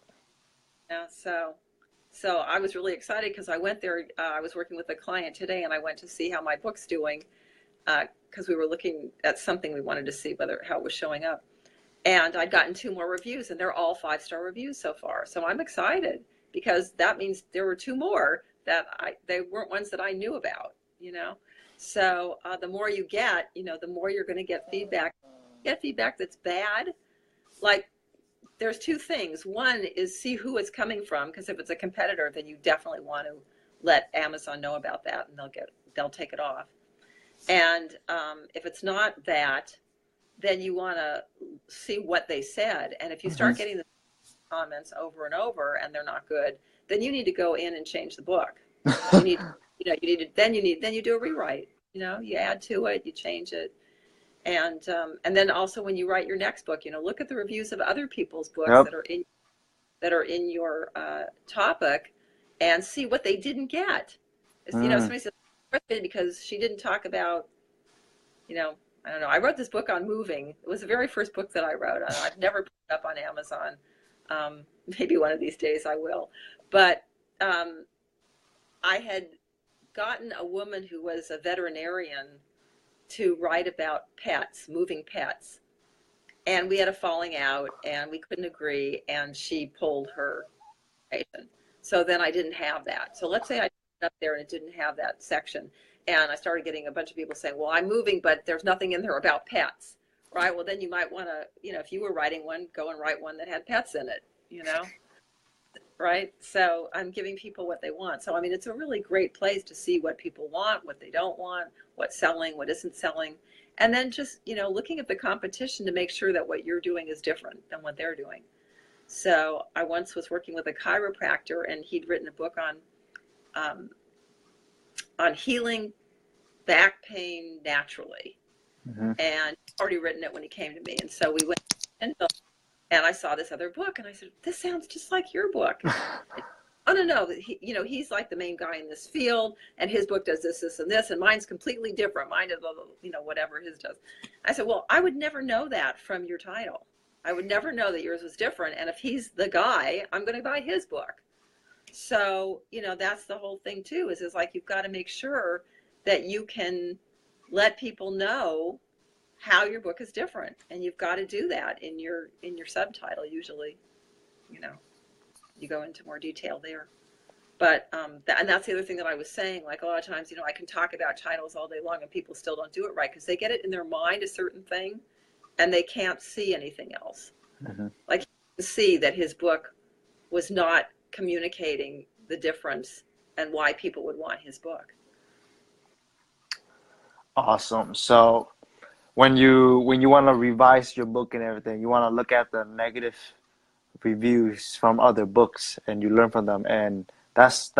Yeah. So I was really excited because I went there. I was working with a client today, and I went to see how my book's doing. Because we were looking at something we wanted to see how it was showing up. And I'd gotten 2 more reviews, and they're all 5-star reviews so far. So I'm excited because that means there were 2 more that they weren't ones that I knew about, So the more you get, the more you're going to get feedback. Get feedback that's bad. Like there's 2 things. One is see who it's coming from, because if it's a competitor, then you definitely want to let Amazon know about that, and they'll take it off. And if it's not that, then you want to see what they said. And if you start getting the comments over and over and they're not good, then you need to go in and change the book. You do a rewrite. You add to it, you change it, and then also when you write your next book, look at the reviews of other people's books that are in your topic, and see what they didn't get. Somebody says, because she didn't talk about, I don't know. I wrote this book on moving. It was the very first book that I wrote. I've never put it up on Amazon. Maybe one of these days I will. But I had gotten a woman who was a veterinarian to write about pets, moving pets. And we had a falling out and we couldn't agree, and she pulled her patient. So then I didn't have that. So let's say I up there and it didn't have that section, and I started getting a bunch of people saying, well, I'm moving, but there's nothing in there about pets, right? Well, then you might want to, if you were writing one, go and write one that had pets in it, right? So I'm giving people what they want. So, I mean, it's a really great place to see what people want, what they don't want, what's selling, what isn't selling. And then just, looking at the competition to make sure that what you're doing is different than what they're doing. So I once was working with a chiropractor, and he'd written a book on healing back pain naturally. Mm-hmm. And he'd already written it when he came to me. And so we went and I saw this other book, and I said, this sounds just like your book. Oh, no. He's like the main guy in this field, and his book does this, this, and this, and mine's completely different. Mine does, whatever his does. I said, well, I would never know that from your title. I would never know that yours was different. And if he's the guy, I'm going to buy his book. So, that's the whole thing too, is like, you've got to make sure that you can let people know how your book is different. And you've got to do that in your subtitle. Usually, you go into more detail there. But, and that's the other thing that I was saying, like a lot of times, I can talk about titles all day long and people still don't do it right because they get it in their mind, a certain thing, and they can't see anything else. Mm-hmm. Like, you can see that his book was not communicating the difference and why people would want his book. Awesome. So when you want to revise your book and everything, you want to look at the negative reviews from other books and you learn from them. And that's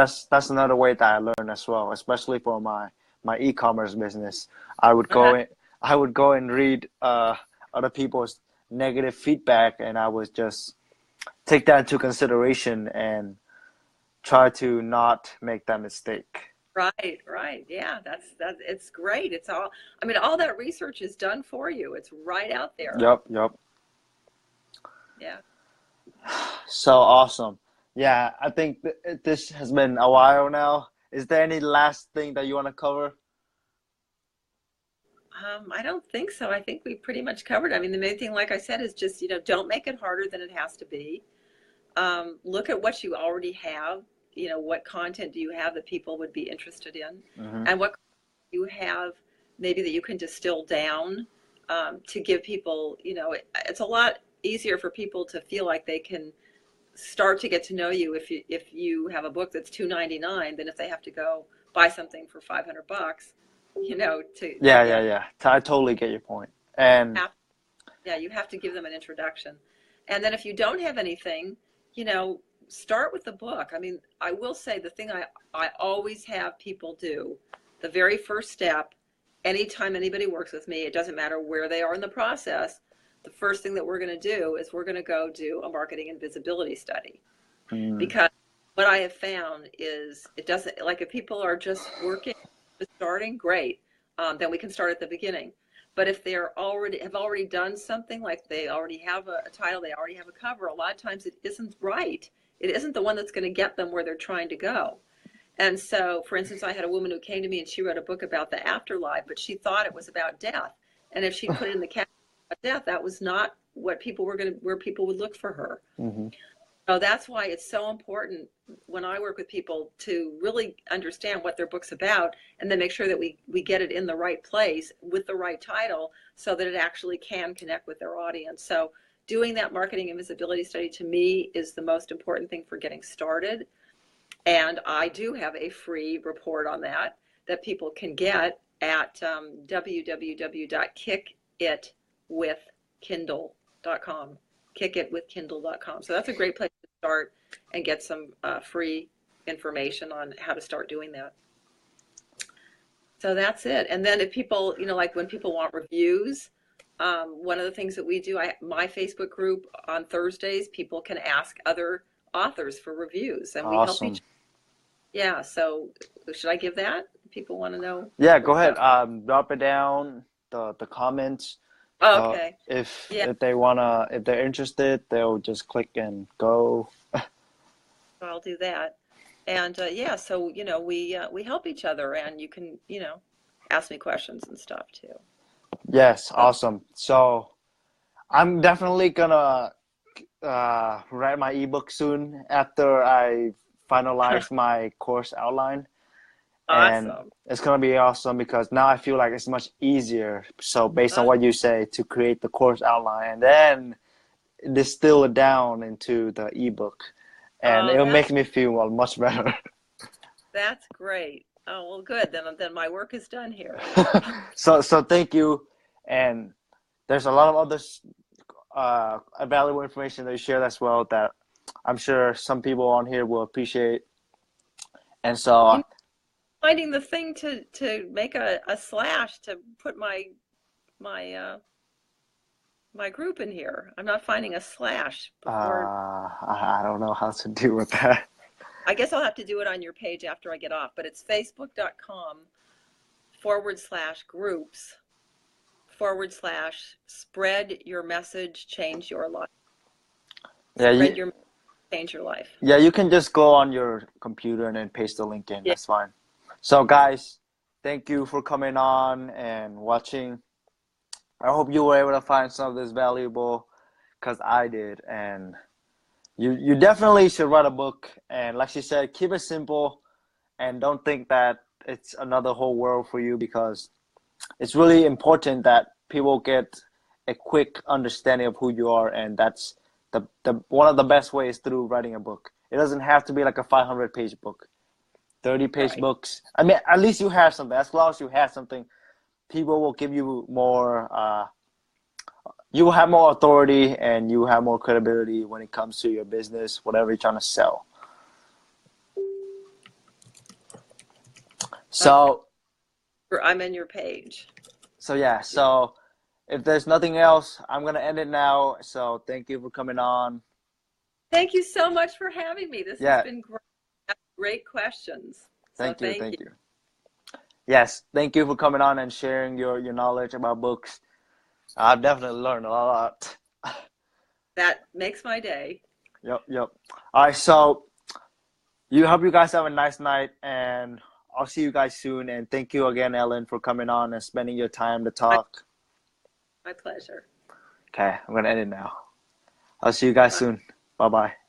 another way that I learn as well, especially for my e-commerce business. I would go and read other people's negative feedback, and I would just take that into consideration and try to not make that mistake. Right. Yeah, that's it's great. It's all, I mean, all that research is done for you. It's right out there. Yep. Yeah. So awesome. Yeah, I think this has been a while now. Is there any last thing that you want to cover? I don't think so. I think we pretty much covered. I mean, the main thing, like I said, is just, don't make it harder than it has to be. Look at what you already have. What content do you have that people would be interested in? Mm-hmm. And what you have maybe that you can distill down to give people, it's a lot easier for people to feel like they can start to get to know you if you have a book that's $2.99 than if they have to go buy something for $500. Yeah. I totally get your point. And you have to give them an introduction. And then if you don't have anything, start with the book. I mean, I will say the thing I always have people do, the very first step, anytime anybody works with me, it doesn't matter where they are in the process, the first thing that we're going to do is we're going to go do a marketing and visibility study. Because what I have found is it doesn't, like, if people are just working, just starting, great. Then we can start at the beginning. But if they're have already done something, like they already have a title, they already have a cover, a lot of times it isn't right. It isn't the one that's going to get them where they're trying to go. And so, for instance, I had a woman who came to me and she wrote a book about the afterlife, but she thought it was about death. And if she put it in the category of death, that was not what people where people would look for her. Mm-hmm. So that's why it's so important when I work with people to really understand what their book's about, and then make sure that we get it in the right place with the right title so that it actually can connect with their audience. So doing that marketing and visibility study, to me, is the most important thing for getting started. And I do have a free report on that people can get at www.kickitwithkindle.com. kickitwithkindle.com. So that's a great place to start and get some free information on how to start doing that. So that's it. And then if people, like when people want reviews, one of the things that we do, my Facebook group on Thursdays, people can ask other authors for reviews, and we help each. Yeah. So should I give that? People want to know. Yeah, go ahead. Drop it down the comments. Oh, okay. If they're interested, they'll just click and go. I'll do that. And so we help each other, and you can ask me questions and stuff too. Yes, awesome. So I'm definitely gonna write my ebook soon after I finalize my course outline. And Awesome. it's gonna be awesome because now I feel like it's much easier. So based on Uh, what you say, to create the course outline and then distill it down into the ebook, and oh, it'll make me feel well, much better. that's great. Oh, well, good. Then my work is done here. So thank you, and there's a lot of other valuable information that you shared as well that I'm sure some people on here will appreciate. And so You know, finding the thing to make a slash to put my my group in here. I'm not finding a slash before. I don't know how to deal with that. I guess I'll have to do it on your page after I get off, but it's facebook.com/groups / spread your message, change your life. Yeah, Spread your message, change your life. yeah, you can just go on your computer and then paste the link in. Yeah. That's fine. So guys, thank you for coming on and watching. I hope you were able to find some of this valuable, because I did. And you definitely should write a book. And like she said, keep it simple and don't think that it's another whole world for you, because it's really important that people get a quick understanding of who you are, and that's the one of the best ways through writing a book. It doesn't have to be like a 500-page book, 30-page Right. books. I mean, at least you have something. As long as you have something, people will give you more. You will have more authority and you have more credibility when it comes to your business, whatever you're trying to sell. So, I'm in your page. yeah. So if there's nothing else, I'm gonna end it now. So thank you for coming on. Thank you so much for having me. This has Yeah, been great. Great questions. So thank you, thank you. thank you. Yes, thank you for coming on and sharing your knowledge about books. I've definitely learned a lot. That makes my day. Yep, yep. All right, so you hope you guys have a nice night, and I'll see you guys soon. And thank you again, Ellen, for coming on and spending your time to talk. My pleasure. Okay, I'm gonna end it now. I'll see you guys Bye. soon. Bye bye.